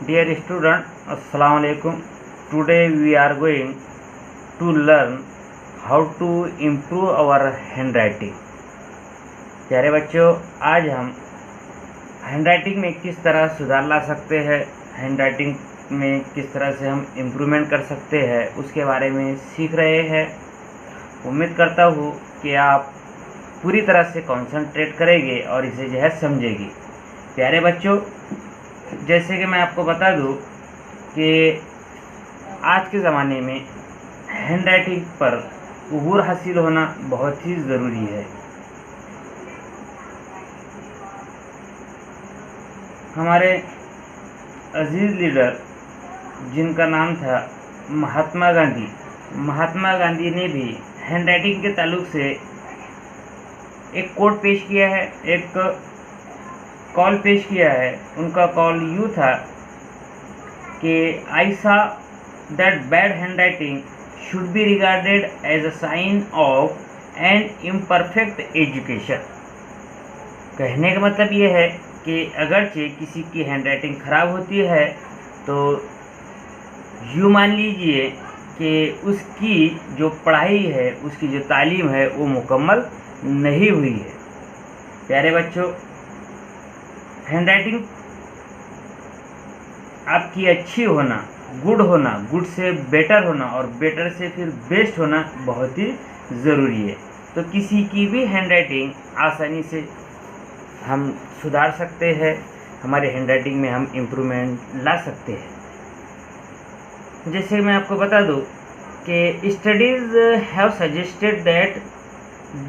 Dear student, Assalamu alaikum. Today we are going to learn how to improve our handwriting. प्यारे बच्चों, आज हम handwriting में किस तरह सुधार ला सकते हैं, हैंडराइटिंग में किस तरह से हम इम्प्रूवमेंट कर सकते हैं, उसके बारे में सीख रहे हैं। उम्मीद करता हूँ कि आप पूरी तरह से कंसंट्रेट करेंगे और इसे जो है समझेंगे। प्यारे बच्चों, जैसे कि मैं आपको बता दूं कि आज के ज़माने में हैंडराइटिंग पर अबूर हासिल होना बहुत ही ज़रूरी है। हमारे अजीज़ लीडर जिनका नाम था महात्मा गांधी ने भी हैंडराइटिंग के ताल्लुक से एक कोट पेश किया है, एक कॉल पेश किया है। उनका कॉल यूँ था कि I saw that bad handwriting should be regarded as a sign of an imperfect education. कहने का मतलब ये है कि अगरचे किसी की हैंडराइटिंग ख़राब होती है तो यूँ मान लीजिए कि उसकी जो पढ़ाई है, उसकी जो तालीम है वो मुकम्मल नहीं हुई है। प्यारे बच्चों, हैंडराइटिंग आपकी अच्छी होना, गुड से बेटर होना और बेटर से फिर बेस्ट होना बहुत ही ज़रूरी है। तो किसी की भी हैंडराइटिंग आसानी से हम सुधार सकते हैं, हमारे हैंडराइटिंग में हम इम्प्रूवमेंट ला सकते हैं। जैसे मैं आपको बता दूं कि studies have suggested that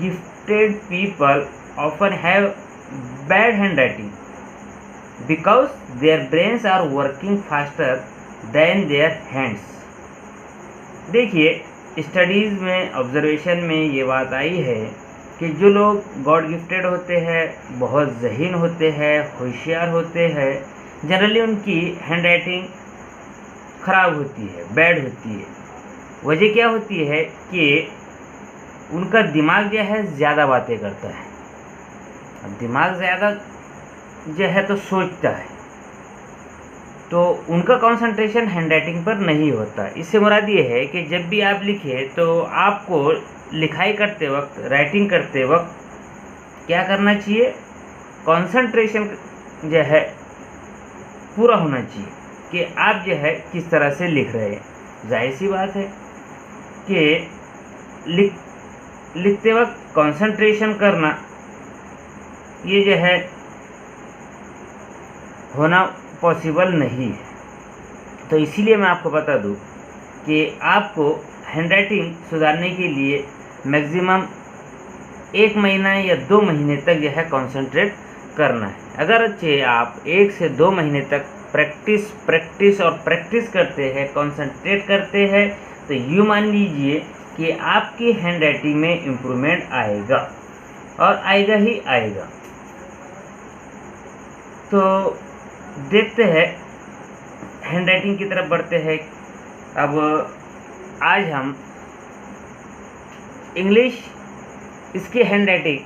gifted people often have bad handwriting because their brains are working faster than their hands। देखिए, स्टडीज़ में, ऑब्जर्वेशन में ये बात आई है कि जो लोग गॉड गिफ्टेड होते हैं, बहुत ज़हीन होते हैं, होशियार होते हैं, जनरली उनकी हैंडराइटिंग ख़राब होती है, बैड होती है। वजह क्या होती है कि उनका दिमाग जो है ज़्यादा बातें करता है। अब दिमाग ज़्यादा जो है तो सोचता है, तो उनका कंसंट्रेशन हैंडराइटिंग पर नहीं होता। इससे मुराद ये है कि जब भी आप लिखें तो आपको लिखाई करते वक्त, राइटिंग करते वक्त क्या करना चाहिए, कंसंट्रेशन जो है पूरा होना चाहिए कि आप जो है किस तरह से लिख रहे हैं। जाहिर सी बात है कि लिखते वक्त कंसंट्रेशन करना ये जो है होना पॉसिबल नहीं है। तो इसीलिए मैं आपको बता दूं कि आपको हैंडराइटिंग सुधारने के लिए मैक्सिमम 1 महीना या 2 महीने तक जो है कंसंट्रेट करना है। अगर अच्छे आप 1 से 2 महीने तक प्रैक्टिस करते हैं, कंसंट्रेट करते हैं, तो यूँ मान लीजिए कि आपकी हैंडराइटिंग में इम्प्रूवमेंट आएगा और आएगा ही आएगा। तो देखते हैं, हैंडराइटिंग की तरफ बढ़ते हैं। अब आज हम इंग्लिश, इसके हैंडराइटिंग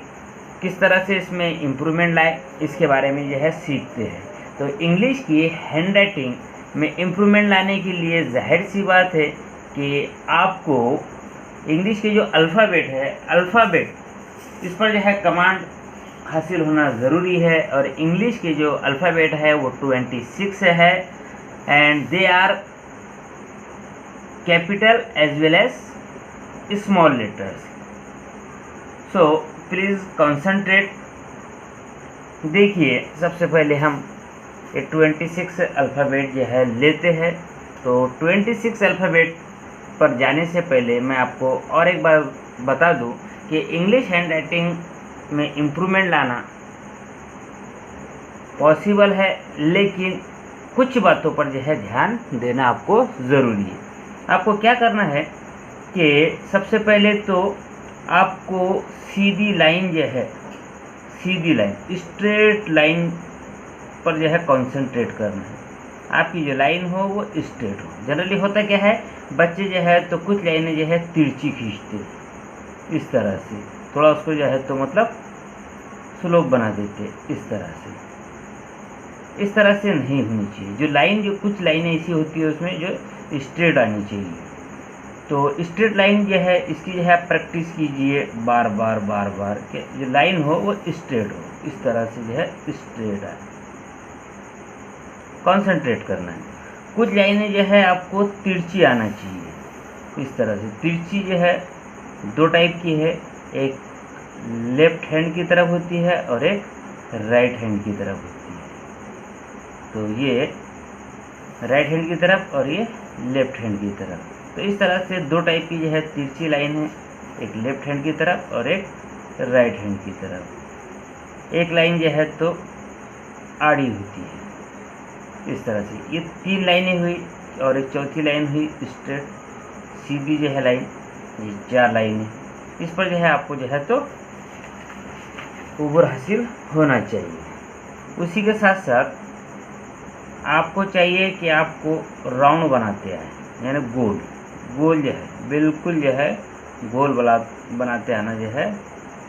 किस तरह से इसमें इम्प्रूवमेंट लाए, इसके बारे में जो है सीखते हैं। तो इंग्लिश की हैंडराइटिंग में इम्प्रूवमेंट लाने के लिए जाहिर सी बात है कि आपको इंग्लिश के जो अल्फ़ाबेट इस पर जो है कमांड हासिल होना ज़रूरी है। और इंग्लिश के जो अल्फ़ाबेट है वो 26 है and they are capital as well as small letters. So please concentrate. देखिए, सबसे पहले हम एक 26 अल्फ़ाबेट जो है लेते हैं। तो 26 अल्फ़ाबेट पर जाने से पहले मैं आपको और एक बार बता दूं कि इंग्लिश हैंडराइटिंग में इम्प्रूवमेंट लाना पॉसिबल है, लेकिन कुछ बातों पर जो है ध्यान देना आपको ज़रूरी है। आपको क्या करना है कि सबसे पहले तो आपको सीधी लाइन जो है, स्ट्रेट लाइन पर जो है कंसंट्रेट करना है। आपकी जो लाइन हो वो स्ट्रेट हो। जनरली होता क्या है, बच्चे जो है तो कुछ लाइनें जो है तिरछी खींचते, इस तरह से थोड़ा उसको जो है तो मतलब स्लोप बना देते इस तरह से। इस तरह से नहीं होनी चाहिए। जो लाइन, जो कुछ लाइनें ऐसी होती है उसमें जो स्ट्रेट आनी चाहिए। तो स्ट्रेट लाइन जो है इसकी जो है आप प्रैक्टिस कीजिए बार बार कि जो लाइन हो वो स्ट्रेट हो, इस तरह से जो है स्ट्रेट आए, कॉन्सेंट्रेट करना है। कुछ लाइनें जो है आपको तिरछी आना चाहिए, इस तरह से। तिरछी जो है दो टाइप की है, एक लेफ्ट हैंड की तरफ होती है और एक राइट हैंड की तरफ होती है। तो ये राइट हैंड की तरफ और ये लेफ्ट हैंड की तरफ। तो इस तरह से दो टाइप की जो है तिरछी लाइन है, एक लेफ्ट हैंड की तरफ और एक राइट हैंड की तरफ। एक लाइन जो है तो आड़ी होती है, इस तरह से। ये 3 लाइनें हुई और एक चौथी लाइन हुई स्ट्रेट सीधी जो है लाइन, ये 4 लाइनें। इस पर जो है आपको जो है तो ऊपर हासिल होना चाहिए। उसी के साथ साथ आपको चाहिए कि आपको राउंड बनाते आए, यानी गोल गोल जो है बिल्कुल जो है गोल बनाते आना जो है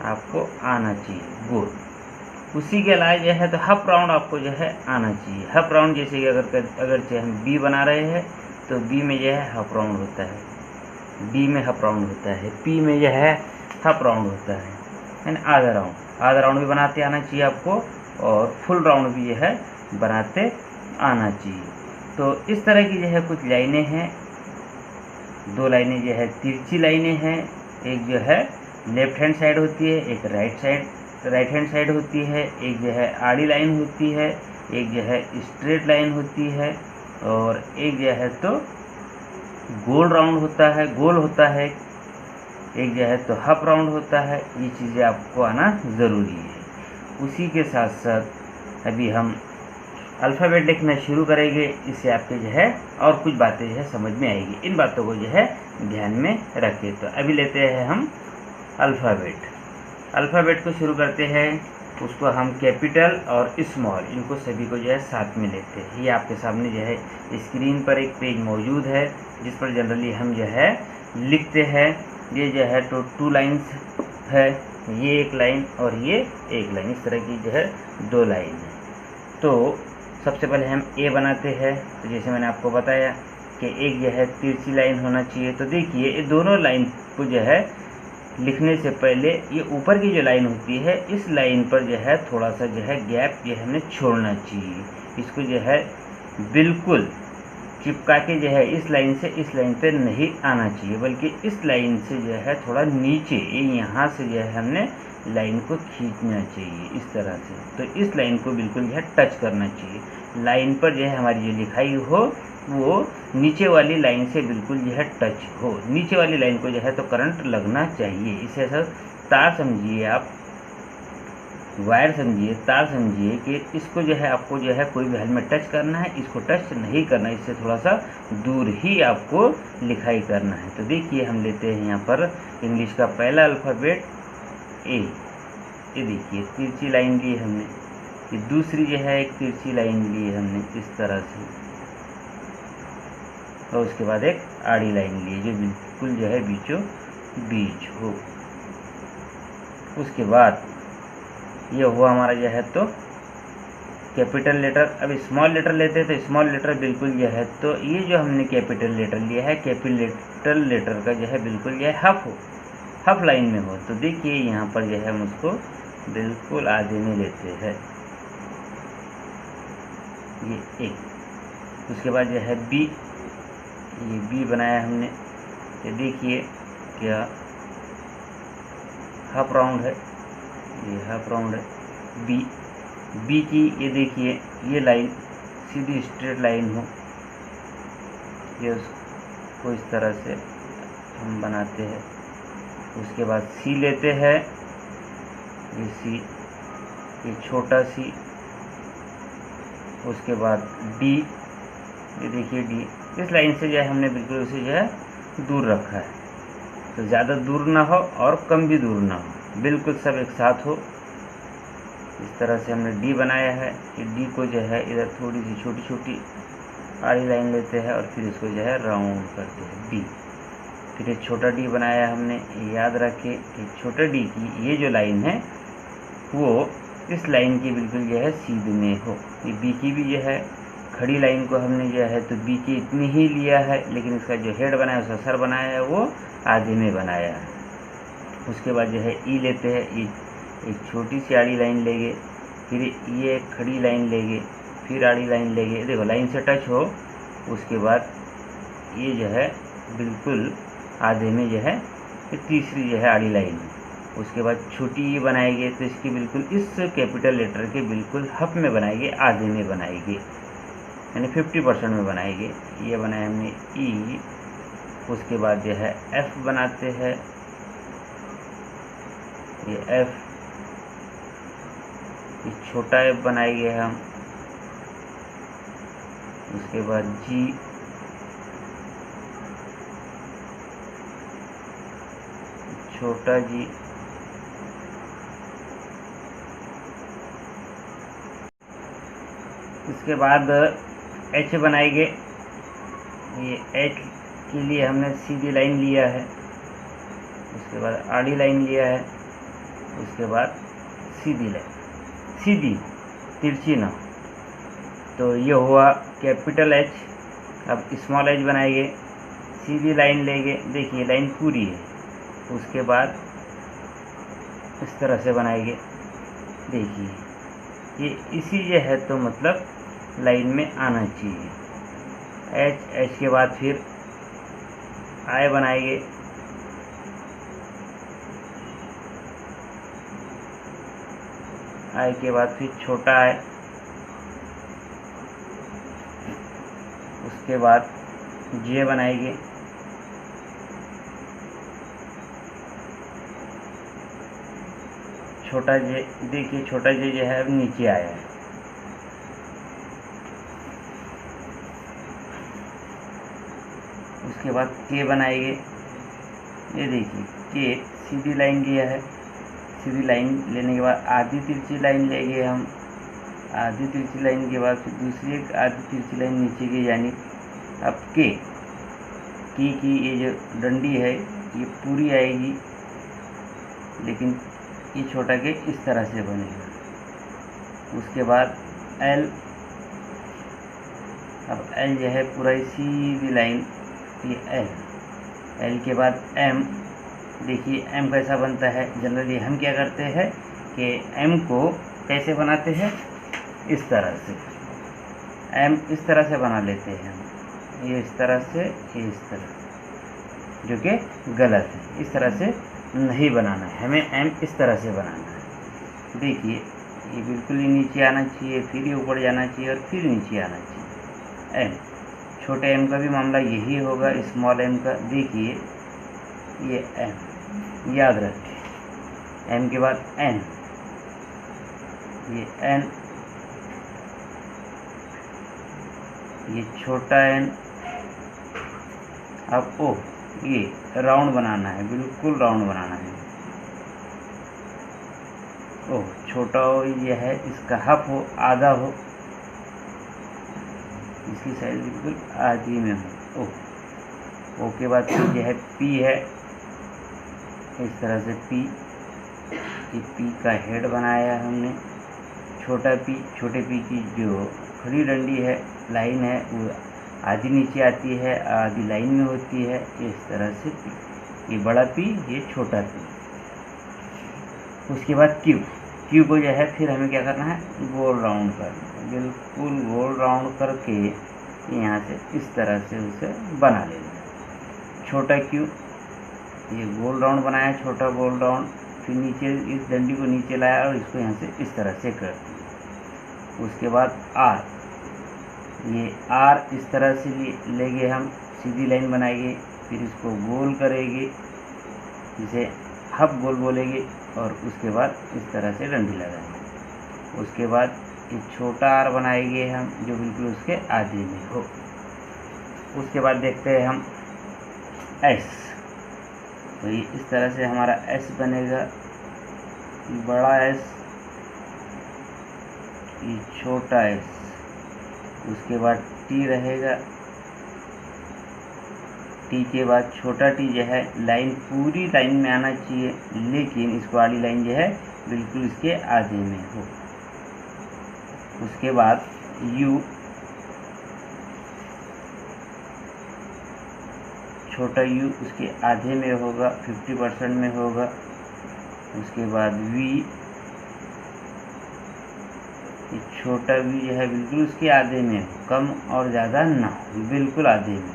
आपको आना चाहिए गोल। उसी के अलावा जो है तो हाफ राउंड आपको जो है आना चाहिए। हाफ राउंड जैसे कि अगर हम बी बना रहे हैं तो बी में जो है हाफ राउंड होता है, डी में हाफ राउंड होता है, पी में जो है हाफ राउंड होता है, यानी आधा राउंड भी बनाते आना चाहिए आपको, और फुल राउंड भी जो है बनाते आना चाहिए। तो इस तरह की जो है कुछ लाइनें हैं। 2 लाइनें जो है तिरछी लाइनें हैं, एक जो है लेफ्ट हैंड साइड होती है, एक राइट हैंड साइड होती है, एक जो है आड़ी लाइन होती है, एक जो है स्ट्रेट लाइन होती है, और एक जो है तो गोल राउंड होता है, गोल होता है, एक जो है तो हाफ राउंड होता है। ये चीज़ें आपको आना ज़रूरी है। उसी के साथ साथ अभी हम अल्फ़ाबेट लिखना शुरू करेंगे, इससे आपके जो है और कुछ बातें जो है समझ में आएगी। इन बातों को जो है ध्यान में रखें। तो अभी लेते हैं हम अल्फ़ाबेट को शुरू करते हैं। उसको हम कैपिटल और स्मॉल, इनको सभी को जो है साथ में लेते हैं। ये आपके सामने जो है स्क्रीन पर एक पेज मौजूद है जिस पर जनरली हम जो है लिखते हैं। ये जो है तो 2 लाइन्स है, ये एक लाइन और ये एक लाइन, इस तरह की जो है 2 लाइन है। तो सबसे पहले हम ए बनाते हैं। तो जैसे मैंने आपको बताया कि एक जो है तिरछी लाइन होना चाहिए। तो देखिए ये दोनों लाइन को जो है लिखने से पहले ये ऊपर की जो लाइन होती है, इस लाइन पर जो है थोड़ा सा जो है गैप जो है हमें छोड़ना चाहिए। इसको जो है बिल्कुल चिपका के जो है इस लाइन से इस लाइन पे नहीं आना चाहिए, बल्कि इस लाइन से जो है थोड़ा नीचे, ये यहाँ से जो है हमने लाइन को खींचना चाहिए इस तरह से। तो इस लाइन को बिल्कुल जो है टच करना चाहिए। लाइन पर जो है हमारी जो लिखाई हो वो नीचे वाली लाइन से बिल्कुल जो है टच हो। नीचे वाली लाइन को जो है तो करंट लगना चाहिए। इसे ऐसा तार समझिए, आप वायर समझिए, तार समझिए कि इसको जो है आपको जो है कोई भी हाल में टच करना है, इसको टच नहीं करना, इससे थोड़ा सा दूर ही आपको लिखाई करना है। तो देखिए हम लेते हैं यहाँ पर इंग्लिश का पहला अल्फ़ाबेट ए। ये देखिए तिरछी लाइन ली हमने, ये दूसरी जो है एक तिरछी लाइन ली है हमने इस तरह से, और उसके बाद एक आड़ी लाइन ली जो बिल्कुल जो है बीचों बीच हो। उसके बाद ये हुआ हमारा जो है तो कैपिटल लेटर। अब स्मॉल लेटर लेते हैं तो स्मॉल लेटर बिल्कुल जो है तो ये जो हमने कैपिटल लेटर लिया है, कैपिटल लेटर का जो है बिल्कुल जो है हाफ लाइन में हो। तो देखिए यहाँ पर जो है हम उसको बिल्कुल आधे में लेते हैं, ये एक। उसके बाद जो है बी, ये बी बनाया हमने। ये देखिए क्या हाफ राउंड है, ये हाफ राउंड है। बी की ये देखिए ये लाइन सीधी स्ट्रेट लाइन हो, ये उसको इस तरह से हम बनाते हैं। उसके बाद सी लेते हैं, ये सी, ये छोटा सी। उसके बाद डी, ये देखिए डी, इस लाइन से जो है हमने बिल्कुल उसे जो है दूर रखा है। तो ज़्यादा दूर ना हो और कम भी दूर ना हो, बिल्कुल सब एक साथ हो। इस तरह से हमने डी बनाया है। ये डी को जो है इधर थोड़ी सी छोटी छोटी आड़ी लाइन लेते हैं और फिर इसको जो है राउंड करते हैं डी। फिर एक छोटा डी बनाया हमने, याद रखिए कि छोटा डी की ये जो लाइन है वो इस लाइन की बिल्कुल जो है सीध में हो। ये बी की भी जो है खड़ी लाइन को हमने जो है तो बी की इतनी ही लिया है, लेकिन इसका जो हेड बनाया उसका सर बनाया है वो आधे में बनाया है। उसके बाद जो है ई लेते हैं, ई एक छोटी सी आड़ी लाइन लेंगे, फिर ये एक खड़ी लाइन लेंगे, फिर आड़ी लाइन लेंगे, देखो लाइन से टच हो, उसके बाद ये जो है बिल्कुल आधे में जो है ये तीसरी जो है आड़ी लाइन। उसके बाद छोटी ये बनाएंगे तो इसकी बिल्कुल इस कैपिटल लेटर के बिल्कुल हाफ में बनाएंगे, आधे में बनाएंगे, यानी 50% में बनाएंगे। ये बनाया हमने ई। उसके बाद जो है एफ बनाते हैं, ये एफ, ये छोटा एफ बनाएंगे हम। उसके बाद जी, छोटा जी, इसके बाद एच बनाएंगे। ये एच के लिए हमने सीधी लाइन लिया है, उसके बाद आड़ी लाइन लिया है, उसके बाद सीधी लाइन, सीधी तिरछी ना। तो ये हुआ कैपिटल एच। अब स्मॉल एच बनाएंगे, सीधी लाइन लेंगे, देखिए लाइन पूरी है। उसके बाद इस तरह से बनाएंगे, देखिए ये इसी जो है तो मतलब लाइन में आना चाहिए। एच, एच के बाद फिर आई बनाएंगे, आई के बाद फिर छोटा आई, उसके बाद जे बनाएंगे, छोटा जे, देखिए छोटा जे जो है अब नीचे आया है। उसके बाद के बनाएंगे, ये देखिए के सीधी लाइन लिया है, सीधी लाइन लेने के बाद आधी तिरछी लाइन लेंगे हम, आधी तिरछी लाइन के बाद फिर दूसरी एक आधी तिरछी लाइन नीचे की, यानी अब के की ये जो डंडी है ये पूरी आएगी, लेकिन ये छोटा के इस तरह से बनेगा। उसके बाद एल, अब एल जो है पूरा सीधी लाइन, ये एल। एल के बाद एम, देखिए एम कैसा बनता है। जनरली हम क्या करते हैं कि एम को कैसे बनाते हैं, इस तरह से एम इस तरह से बना लेते हैं हम, ये इस तरह से, ये इस तरह, जो कि गलत है। इस तरह से नहीं बनाना है हमें, एम इस तरह से बनाना है। देखिए ये बिल्कुल ही नीचे आना चाहिए, फिर ये ऊपर जाना चाहिए और फिर नीचे आना चाहिए। एम, छोटे एम का भी मामला यही होगा, स्मॉल एम का। देखिए ये एम, याद रखें। एम के बाद एन, ये एन, ये छोटा एन। अब ओ, ये राउंड बनाना है, बिल्कुल राउंड बनाना है। ओ छोटा हो, ये है इसका हाफ हो, आधा हो, इसकी साइज बिल्कुल आधी में हो। ओ के बाद यह है पी है, इस तरह से पी, ये पी का हेड बनाया हमने। छोटा पी, छोटे पी की जो खड़ी डंडी है, लाइन है, वो आधी नीचे आती है, आधी लाइन में होती है, इस तरह से पी। ये बड़ा पी, ये छोटा पी। उसके बाद क्यू, क्यू को जो है फिर हमें क्या करना है, गोल राउंड करना है, बिल्कुल गोल राउंड करके यहाँ से इस तरह से उसे बना लेना है। छोटा क्यू, ये गोल राउंड बनाया, छोटा गोल राउंड, फिर नीचे इस डंडी को नीचे लाया और इसको यहाँ से इस तरह से कर दिया। उसके बाद आर, ये आर इस तरह से लेंगे हम, सीधी लाइन बनाएंगे, फिर इसको गोल करेंगे, जिसे हाफ गोल बोलेंगे, और उसके बाद इस तरह से डंडी लगाएंगे। उसके बाद ये छोटा आर बनाएंगे हम, जो बिल्कुल उसके आधे में हो। उसके बाद देखते हैं हम एस, तो ये इस तरह से हमारा एस बनेगा, बड़ा एस, ये छोटा एस। उसके बाद टी रहेगा, टी के बाद छोटा टी जो है, लाइन पूरी लाइन में आना चाहिए, लेकिन इसको आड़ी लाइन जो है बिल्कुल इसके आधे में हो। उसके बाद U, छोटा u उसके आधे में होगा, 50% में होगा। उसके बाद V, छोटा v जो है बिल्कुल उसके आधे में हो, कम और ज़्यादा ना हो, बिल्कुल आधे में।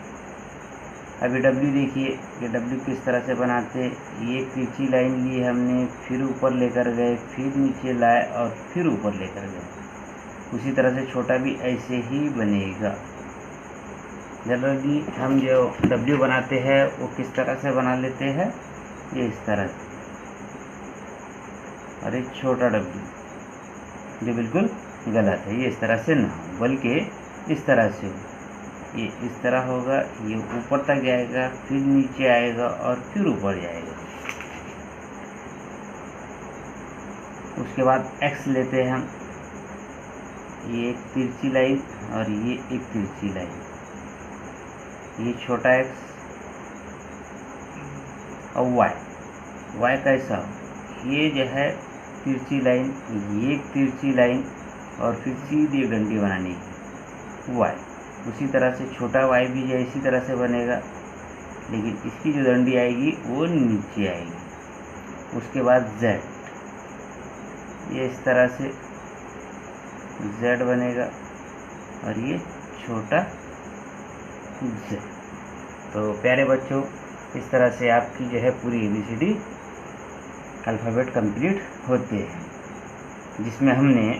अभी W देखिए कि W किस तरह से बनाते, ये तिरछी लाइन ली हमने, फिर ऊपर लेकर गए, फिर नीचे लाए और फिर ऊपर लेकर गए। उसी तरह से छोटा भी ऐसे ही बनेगा। जनरली हम जो W बनाते हैं वो किस तरह से बना लेते हैं, ये इस तरह से, और एक छोटा W जो बिल्कुल गलत है, ये इस तरह से ना हो बल्कि इस तरह से हो। ये इस तरह होगा, ये ऊपर तक जाएगा, फिर नीचे आएगा और फिर ऊपर जाएगा। उसके बाद X लेते हैं हम, ये एक तिरछी लाइन और ये एक तिरछी लाइन, ये छोटा X और Y कैसा, ये जो है तिरछी लाइन, ये एक तिरछी लाइन और फिर सीधी डंडी बनानी है Y। उसी तरह से छोटा y भी जो इसी तरह से बनेगा, लेकिन इसकी जो डंडी आएगी वो नीचे आएगी। उसके बाद z, ये इस तरह से z बनेगा और ये छोटा z। तो प्यारे बच्चों, इस तरह से आपकी जो है पूरी ABCD अल्फ़ाबेट कंप्लीट होते हैं, जिसमें हमने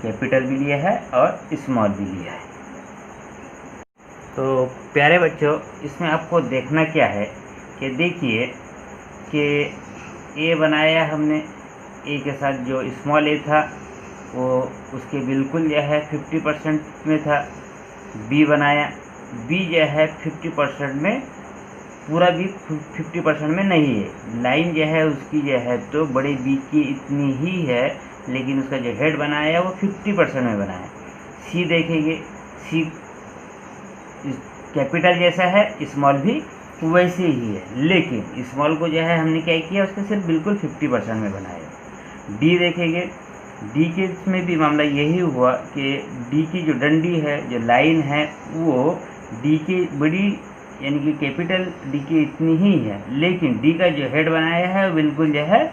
कैपिटल भी लिया है और स्मॉल भी लिया है। तो प्यारे बच्चों, इसमें आपको देखना क्या है कि देखिए कि A बनाया हमने, A के साथ जो स्मॉल a था वो उसके बिल्कुल जो है 50% में था। B बनाया, B जो है 50% में, पूरा भी 50% में नहीं है। लाइन जो है उसकी जो है तो बड़े B की इतनी ही है, लेकिन उसका जो हेड बनाया वो 50% में बनाया। C देखेंगे, C कैपिटल जैसा है, स्मॉल भी वैसे ही है, लेकिन स्मॉल को जो है हमने क्या किया, उसको सिर्फ बिल्कुल 50% में बनाया। डी देखेंगे, डी के में भी मामला यही हुआ कि डी की जो डंडी है, जो लाइन है, वो डी की बड़ी यानी कि कैपिटल डी की इतनी ही है, लेकिन डी का जो हेड बनाया है वो बिल्कुल जो है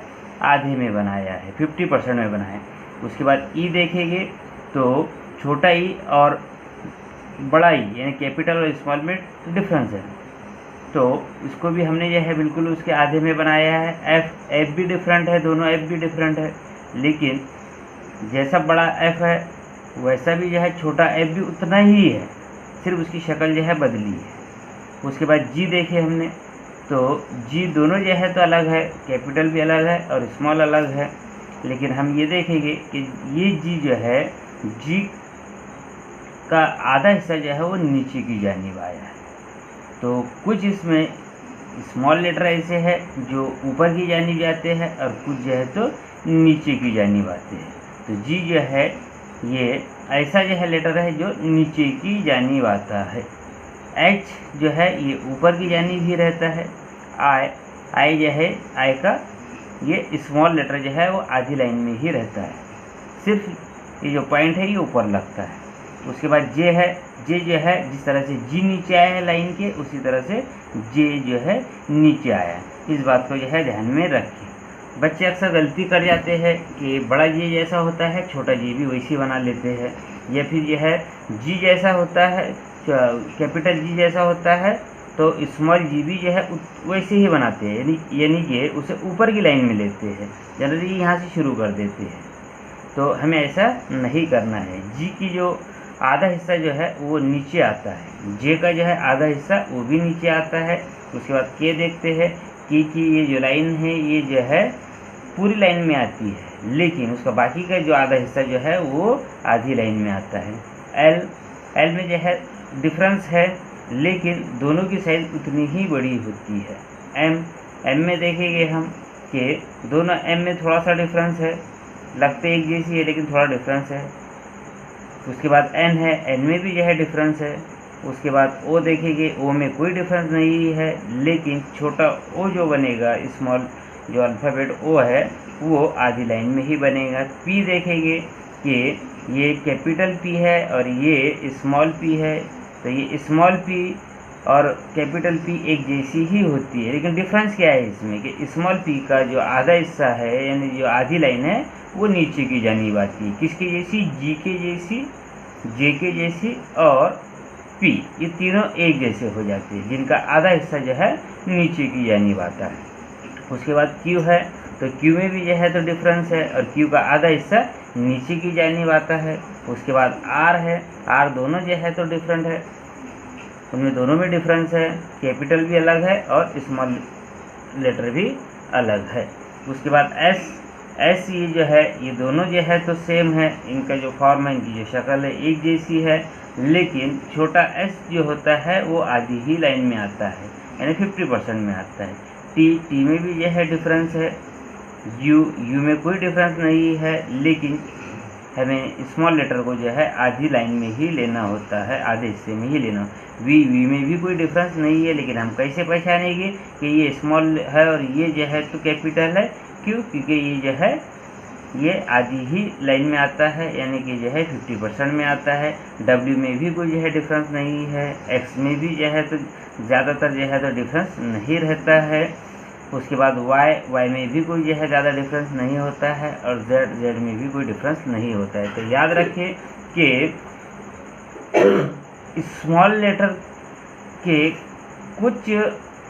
आधे में बनाया है, 50% में बनाया है। उसके बाद ई देखेंगे तो छोटा ई और बड़ा ई यानी कैपिटल और स्मॉल में डिफरेंस है, तो इसको भी हमने जो है बिल्कुल उसके आधे में बनाया है। एफ भी डिफरेंट है, दोनों एफ भी डिफरेंट है, लेकिन जैसा बड़ा एफ है वैसा भी जो है छोटा एफ भी उतना ही है, सिर्फ उसकी शक्ल जो है बदली है। उसके बाद जी देखे हमने, तो जी दोनों जो है तो अलग है, कैपिटल भी अलग है और स्मॉल अलग है, लेकिन हम ये देखेंगे कि ये जी जो है, जी का आधा हिस्सा जो है वो नीचे की जानिब आया है। तो कुछ इसमें स्मॉल लेटर ऐसे है जो ऊपर की जानिब जाते हैं और कुछ जो है तो नीचे की जानिब आते हैं। तो जी जो है ये ऐसा जो है लेटर है जो नीचे की जानिब आता है। एच जो है ये ऊपर की जानिब ही रहता है। आई जो है, आई का ये स्मॉल लेटर जो है वो आधी लाइन में ही रहता है, सिर्फ ये जो पॉइंट है ये ऊपर लगता है। उसके बाद जे है, जे जो है जिस तरह से जी नीचे आया है लाइन के, उसी तरह से जे जो है नीचे आया है। इस बात को जो है ध्यान में रखें। बच्चे अक्सर गलती कर जाते हैं कि बड़ा जी जैसा होता है छोटा जी भी वैसी बना लेते हैं, या फिर जो है जी जैसा होता है, कैपिटल जी जैसा होता है तो स्मॉल जी भी जो है वैसे ही बनाते हैं, यानी कि उसे ऊपर की लाइन में लेते हैं, जनरली यहाँ से शुरू कर देते हैं। तो हमें ऐसा नहीं करना है। जी की जो आधा हिस्सा जो है वो नीचे आता है, जे का जो है आधा हिस्सा वो भी नीचे आता है। उसके बाद के देखते हैं, के की ये जो लाइन है ये जो है पूरी लाइन में आती है, लेकिन उसका बाकी का जो आधा हिस्सा जो है वो आधी लाइन में आता है। एल में जो है डिफरेंस है, लेकिन दोनों की साइज उतनी ही बड़ी होती है। एम में देखेंगे हम कि दोनों एम में थोड़ा सा डिफरेंस है, लगते एक जैसी है लेकिन थोड़ा डिफरेंस है। उसके बाद एन है, एन में भी जो है डिफरेंस है। उसके बाद ओ देखेंगे, ओ में कोई डिफरेंस नहीं है, लेकिन छोटा ओ जो बनेगा स्मॉल जो अल्फ़ाबेट ओ है वो आधी लाइन में ही बनेगा। पी देखेंगे कि ये कैपिटल पी है और ये स्मॉल पी है, तो ये स्मॉल पी और कैपिटल पी एक जैसी ही होती है, लेकिन डिफरेंस क्या है इसमें कि स्मॉल पी का जो आधा हिस्सा है यानी जो आधी लाइन है वो नीचे की जानिब आती है। किसके जैसी? जी के जैसी, जे के जैसी और पी, ये तीनों एक जैसे हो जाते हैं, जिनका आधा हिस्सा जो है नीचे की जानिब आता है। उसके बाद क्यू है, तो क्यू में भी जो है तो डिफरेंस है और क्यू का आधा हिस्सा नीचे की जानिब आता है। उसके बाद आर है, आर दोनों जो है तो डिफरेंट है, उनमें दोनों में डिफरेंस है, कैपिटल भी अलग है और स्मॉल लेटर भी अलग है। उसके बाद एस, एस ये जो है ये दोनों जो है तो सेम है, इनका जो फॉर्म है, इनकी जो शक्ल है एक जैसी है, लेकिन छोटा एस जो होता है वो आधी ही लाइन में आता है यानी 50% में आता है। टी, टी में भी जो है डिफरेंस है। यू, यू में कोई डिफरेंस नहीं है, लेकिन हमें स्मॉल लेटर को जो है आधी लाइन में ही लेना होता है, आधे हिस्से में ही लेना। वी, वी में भी कोई डिफरेंस नहीं है, लेकिन हम कैसे पहचानेंगे कि ये स्मॉल है और ये जो है तो कैपिटल है? क्यों? क्योंकि ये जो है ये आधी ही लाइन में आता है यानी कि जो है 50% में आता है। डब्ल्यू में भी कोई जो है डिफरेंस नहीं है। एक्स में भी जो है तो ज़्यादातर जो है तो डिफरेंस नहीं रहता है। उसके बाद वाई, वाई में भी कोई जो है ज़्यादा डिफरेंस नहीं होता है और जेड, जेड में भी कोई डिफरेंस नहीं होता है। तो याद रखिए कि स्मॉल लेटर के कुछ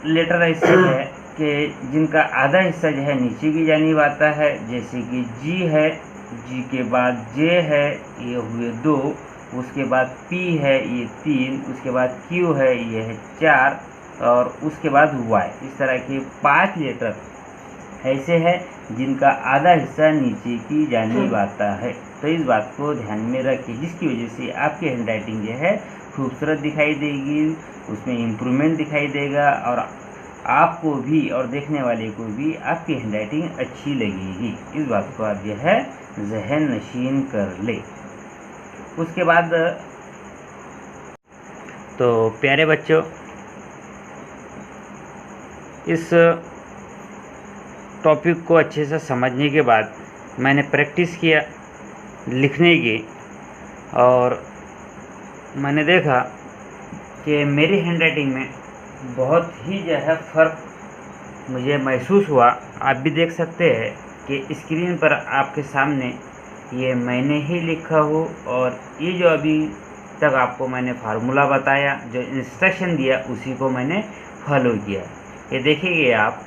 लेटर ऐसे हैं कि जिनका आधा हिस्सा जो है नीचे की जानिब आता है, जैसे कि जी है, जी के बाद जे है, ये हुए 2, उसके बाद पी है, ये 3, उसके बाद क्यू है, ये है 4 और उसके बाद वाई। इस तरह के 5 लेटर ऐसे हैं जिनका आधा हिस्सा नीचे की जानिब आता है। तो इस बात को ध्यान में रखिए, जिसकी वजह से आपकी हैंडराइटिंग जो है खूबसूरत दिखाई देगी, उसमें इम्प्रूवमेंट दिखाई देगा और आपको भी और देखने वाले को भी आपकी हैंडराइटिंग अच्छी लगेगी। इस बात को आप जो है ज़हन नशीन कर ले। उसके बाद तो प्यारे बच्चों, इस टॉपिक को अच्छे से समझने के बाद मैंने प्रैक्टिस किया लिखने की और मैंने देखा कि मेरी हैंडराइटिंग में बहुत ही जो है फ़र्क मुझे महसूस हुआ। आप भी देख सकते हैं कि स्क्रीन पर आपके सामने ये मैंने ही लिखा हो और ये जो अभी तक आपको मैंने फार्मूला बताया, जो इंस्ट्रक्शन दिया, उसी को मैंने फॉलो किया। ये देखिए आप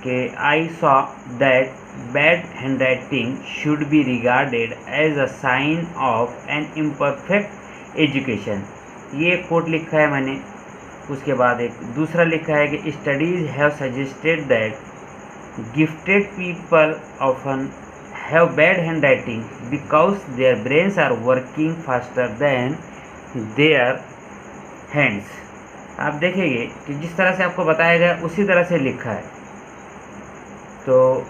कि I saw that bad handwriting should be regarded as a sign of an imperfect education, ये कोट लिखा है मैंने। उसके बाद एक दूसरा लिखा है कि studies have suggested that gifted people often have bad handwriting because their brains are working faster than their hands. आप देखेंगे कि जिस तरह से आपको बताया गया उसी तरह से लिखा है। तो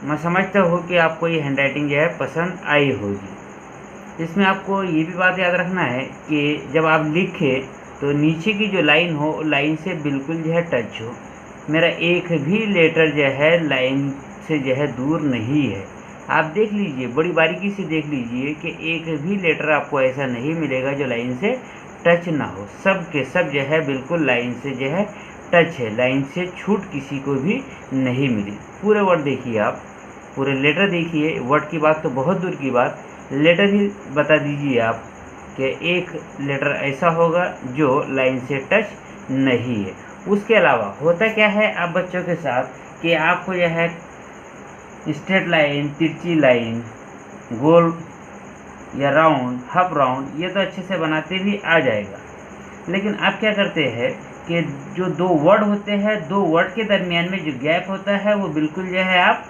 मैं समझता हूँ कि आपको ये हैंडराइटिंग जो है पसंद आई होगी। इसमें आपको ये भी बात याद रखना है कि जब आप लिखें तो नीचे की जो लाइन हो लाइन से बिल्कुल जो है टच हो। मेरा एक भी लेटर जो है लाइन से जो है दूर नहीं है। आप देख लीजिए, बड़ी बारीकी से देख लीजिए कि एक भी लेटर आपको ऐसा नहीं मिलेगा जो लाइन से टच ना हो। सब के सब जो है बिल्कुल लाइन से जो है टच है, लाइन से छूट किसी को भी नहीं मिली। पूरे वर्ड देखिए, आप पूरे लेटर देखिए। वर्ड की बात तो बहुत दूर की बात, लेटर ही बता दीजिए आप कि एक लेटर ऐसा होगा जो लाइन से टच नहीं है। उसके अलावा होता क्या है आप बच्चों के साथ कि आपको यह है स्ट्रेट लाइन, तिरछी लाइन, गोल या राउंड, हाफ राउंड, ये तो अच्छे से बनाते भी आ जाएगा। लेकिन आप क्या करते हैं कि जो 2 वर्ड होते हैं, 2 वर्ड के दरमियान में जो गैप होता है वो बिल्कुल जो है आप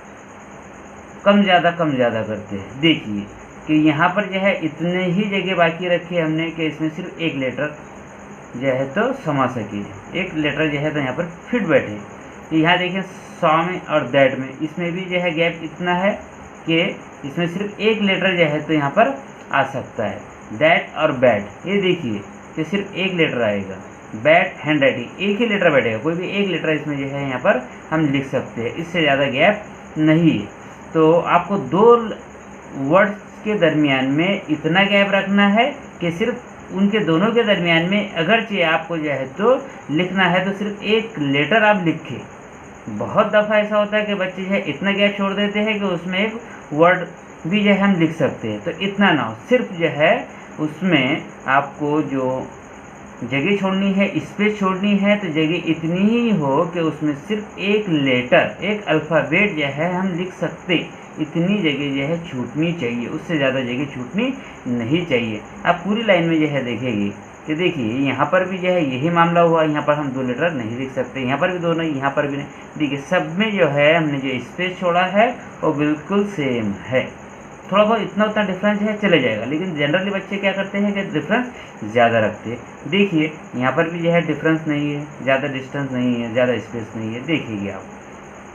कम ज़्यादा करते हैं। देखिए कि यहाँ पर जो है इतने ही जगह बाकी रखी हमने कि इसमें सिर्फ एक लेटर जो है तो समा सके, एक लेटर जो है तो यहाँ पर फिट बैठे। तो यहाँ देखिए सॉ में और दैट में, इसमें भी जो है गैप इतना है कि इसमें सिर्फ एक लेटर जो है तो यहाँ पर आ सकता है। दैट और बैड, ये देखिए कि सिर्फ एक लेटर आएगा। बैड हैंड राइटिंग, एक ही लेटर बैठेगा, कोई भी एक लेटर इसमें जो है यहाँ पर हम लिख सकते हैं, इससे ज़्यादा गैप नहीं है। तो आपको दो वर्ड्स के दरमियान में इतना गैप रखना है कि सिर्फ उनके दोनों के दरमियान में अगरचे आपको जो है तो लिखना है तो सिर्फ एक लेटर आप लिखें। बहुत दफ़ा ऐसा होता है कि बच्चे जो है इतना गैप छोड़ देते हैं कि उसमें एक वर्ड भी जो है हम लिख सकते हैं, तो इतना ना हो, सिर्फ जो है उसमें आपको जो जगह छोड़नी है, स्पेस छोड़नी है, तो जगह इतनी ही हो कि उसमें सिर्फ एक लेटर, एक अल्फ़ाबेट जो है हम लिख सकते, इतनी जगह जो है छूटनी चाहिए, उससे ज़्यादा जगह छूटनी नहीं चाहिए। आप पूरी लाइन में जो है देखेंगे कि देखिए यहाँ पर भी जो है यही मामला हुआ, यहाँ पर हम दो लेटर नहीं लिख सकते, यहाँ पर भी दो नहीं, यहाँ पर भी नहीं। देखिए सब में जो है हमने जो स्पेस छोड़ा है वो बिल्कुल सेम है, थोड़ा बहुत इतना उतना डिफरेंस है चले जाएगा, लेकिन जनरली बच्चे क्या करते हैं कि डिफरेंस ज़्यादा रखते हैं। देखिए यहाँ पर भी जो है डिफरेंस नहीं है, ज़्यादा डिस्टेंस नहीं है, ज़्यादा स्पेस नहीं है, देखिए आप,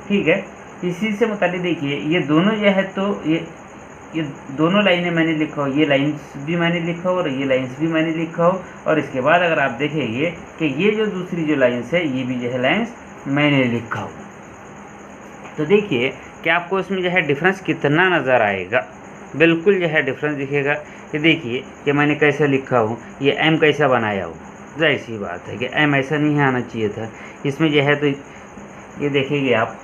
ठीक है। इसी से मुताबिक देखिए ये दोनों जो है तो ये दोनों लाइनें मैंने लिखा हो, ये लाइन्स भी मैंने लिखा हो और ये लाइन्स भी मैंने लिखा हो, और इसके बाद अगर आप देखेंगे कि ये जो दूसरी जो लाइन्स है ये भी जो है लाइन्स मैंने लिखा हो, तो देखिए कि आपको इसमें जो है डिफरेंस कितना नज़र आएगा, बिल्कुल जो है डिफरेंस दिखेगा। कि देखिए कि मैंने कैसे लिखा हूँ, ये एम कैसा बनाया हूँ, जाहिर सी बात है कि एम ऐसा नहीं आना चाहिए था इसमें जो है, तो ये देखेंगे आप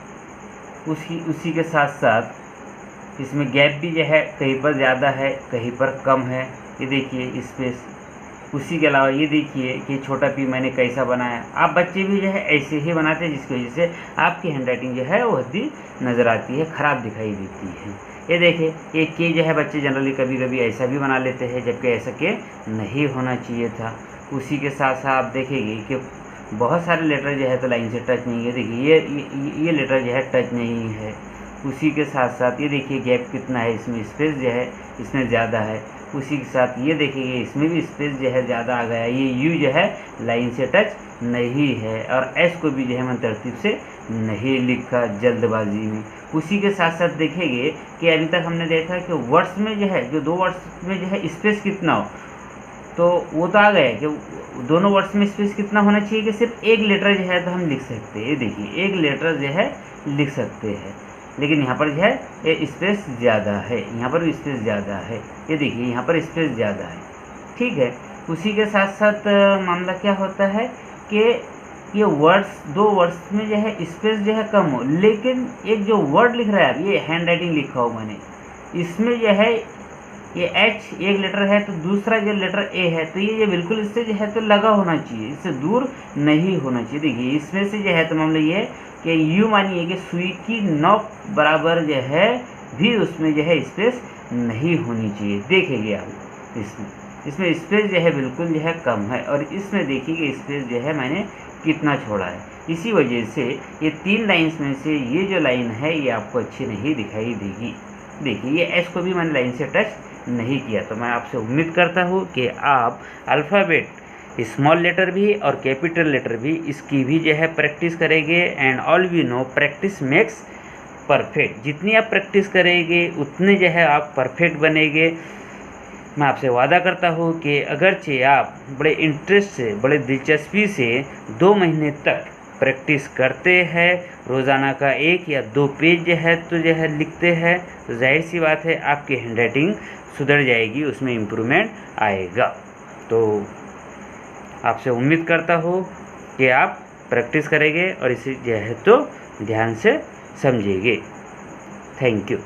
उसी के साथ साथ इसमें गैप भी जो है कहीं पर ज़्यादा है कहीं पर कम है, ये देखिए स्पेस। उसी के अलावा ये देखिए कि छोटा पी मैंने कैसा बनाया, आप बच्चे भी जो है ऐसे ही बनाते हैं, जिसकी वजह से आपकी हैंडराइटिंग जो है वो हद्दी नज़र आती है, ख़राब दिखाई देती है। ये देखिए ये के जो है बच्चे जनरली कभी कभी ऐसा भी बना लेते हैं, जबकि ऐसा के नहीं होना चाहिए था। उसी के साथ साथ आप देखेंगे कि बहुत सारे लेटर जो है तो लाइन से टच नहीं है, देखिए ये लेटर जो है टच नहीं है। उसी के साथ साथ ये देखिए गैप कितना है, इसमें स्पेस जो है इसमें ज़्यादा है। उसी के साथ ये देखिए इसमें भी स्पेस जो है ज़्यादा आ गया, ये यू जो है लाइन से टच नहीं है, और एस को भी जो है मैंने तरतीब से नहीं लिखा जल्दबाजी में। उसी के साथ साथ देखेंगे कि अभी तक हमने देखा कि वर्ड्स में जो है, जो दो वर्ड्स में जो है स्पेस कितना हो, तो वो तो आ गया कि दोनों वर्ड्स में स्पेस कितना होना चाहिए कि सिर्फ एक लेटर जो है तो हम लिख सकते हैं। ये देखिए एक लेटर जो है लिख सकते हैं, लेकिन यहाँ पर जो है ये स्पेस ज़्यादा है, यहाँ पर भी स्पेस ज़्यादा है, ये देखिए यहाँ पर स्पेस ज़्यादा है, ठीक है। उसी के साथ साथ मामला क्या होता है कि ये वर्ड्स, दो वर्ड्स में जो है स्पेस जो है कम हो, लेकिन एक जो वर्ड लिख रहा है, अब ये हैंड राइटिंग लिखा हो मैंने, इसमें जो है ये एच एक लेटर है तो दूसरा जो लेटर ए है, तो ये बिल्कुल इससे जो है तो लगा होना चाहिए, इससे दूर नहीं होना चाहिए। देखिए इसमें से जो है तो मामला ये है कि यू मानिए कि सुई की नोक बराबर जो है भी उसमें जो है स्पेस नहीं होनी चाहिए। देखेंगे आप इसमें स्पेस जो है बिल्कुल जो है कम है, और इसमें देखिए स्पेस जो है मैंने कितना छोड़ा है। इसी वजह से ये तीन लाइन्स में से ये जो लाइन है ये आपको अच्छी नहीं दिखाई देगी। देखिए ये एस को भी मैंने लाइन से टच नहीं किया, तो मैं आपसे उम्मीद करता हूँ कि आप अल्फ़ाबेट स्मॉल लेटर भी और कैपिटल लेटर भी इसकी भी जो है प्रैक्टिस करेंगे। And all we know practice makes perfect, जितनी आप प्रैक्टिस करेंगे उतने जो है आप परफेक्ट बनेंगे। मैं आपसे वादा करता हूँ कि अगरचे आप बड़े इंटरेस्ट से, बड़े दिलचस्पी से 2 महीने तक प्रैक्टिस करते हैं, रोज़ाना का 1 या 2 पेज जो है तो जो है लिखते हैं, तो जाहिर सी बात है आपकी हैंडराइटिंग सुधर जाएगी, उसमें इम्प्रूवमेंट आएगा। तो आपसे उम्मीद करता हूँ कि आप प्रैक्टिस करेंगे और इसे जो है तो ध्यान से समझेंगे। Thank you.